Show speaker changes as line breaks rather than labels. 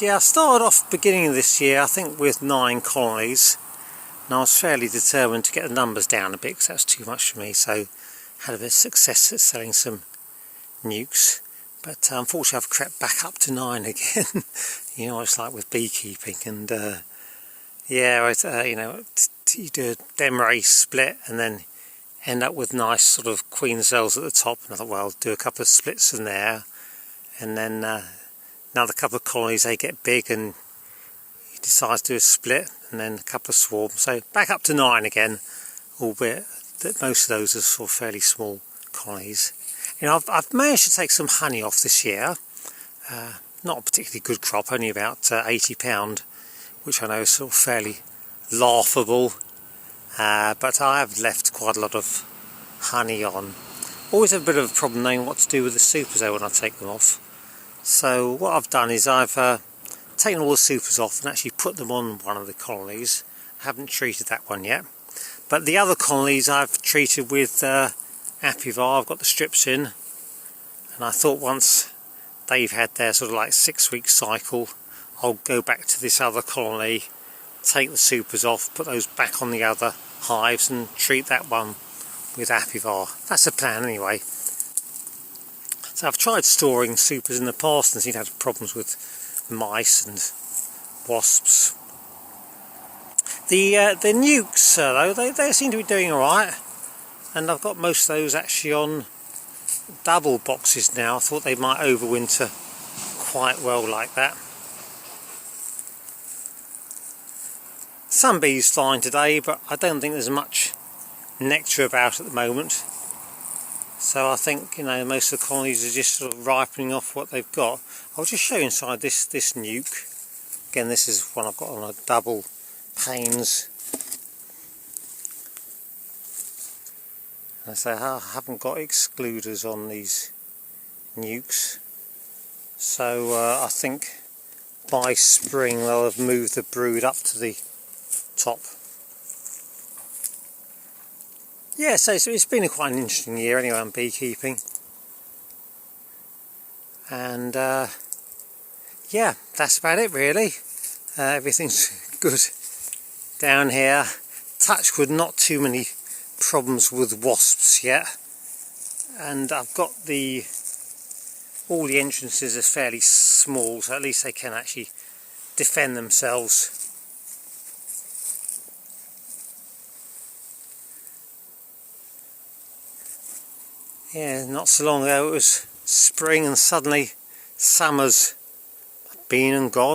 Yeah, I started off beginning of this year, I think with 9 colonies, and I was fairly determined to get the numbers down a bit because that's too much for me, so had a bit of success at selling some nukes, but unfortunately I've crept back up to 9 again. You know, it's like with beekeeping, and yeah, you know, you do a dem race split and then end up with nice sort of queen cells at the top, and I thought, well, I'll do a couple of splits in there, and then another couple of colonies, they get big and he decides to do a split, and then a couple of swarms, so back up to 9 again, albeit that most of those are sort of fairly small colonies. You know, I've managed to take some honey off this year, not a particularly good crop, only about £80, which I know is sort of fairly laughable, but I have left quite a lot of honey on. Always have a bit of a problem knowing what to do with the supers though when I take them off. So what I've done is I've taken all the supers off and actually put them on one of the colonies. I haven't treated that one yet, but the other colonies I've treated with Apivar. I've got the strips in, and I thought once they've had their sort of like 6-week cycle, I'll go back to this other colony, take the supers off, put those back on the other hives and treat that one with Apivar. That's the plan anyway. So I've tried storing supers in the past and seen had problems with mice and wasps. The nukes though, they seem to be doing alright, and I've got most of those actually on double boxes now. I thought they might overwinter quite well like that. Some bees fine today, but I don't think there's much nectar about at the moment. So I think, you know, most of the colonies are just sort of ripening off what they've got. I'll just show you inside this nuke. Again, this is one I've got on a double panes. And so I haven't got excluders on these nukes. So I think by spring they'll have moved the brood up to the top. Yeah, so it's been quite an interesting year anyway on beekeeping, and yeah, that's about it really. Everything's good down here. Touch wood, not too many problems with wasps yet, and I've got all the entrances are fairly small, so at least they can actually defend themselves. Yeah, not so long ago it was spring and suddenly summer's been and gone.